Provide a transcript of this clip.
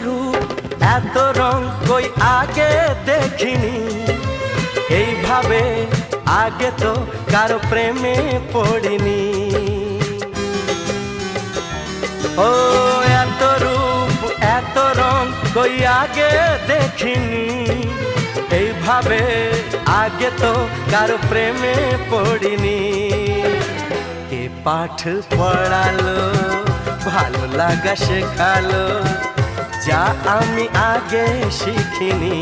রূপ এত রং কই আগে দেখিনি, এইভাবে আগে তো কারো প্রেমে পড়িনি। ও এত রূপ এত রং কই আগে দেখিনি, এইভাবে আগে তো কারো প্রেমে পড়িনি। কে পাঠ পড়ালো ভালো লাগা শেখালো, যা আমি আগে শিখিনি।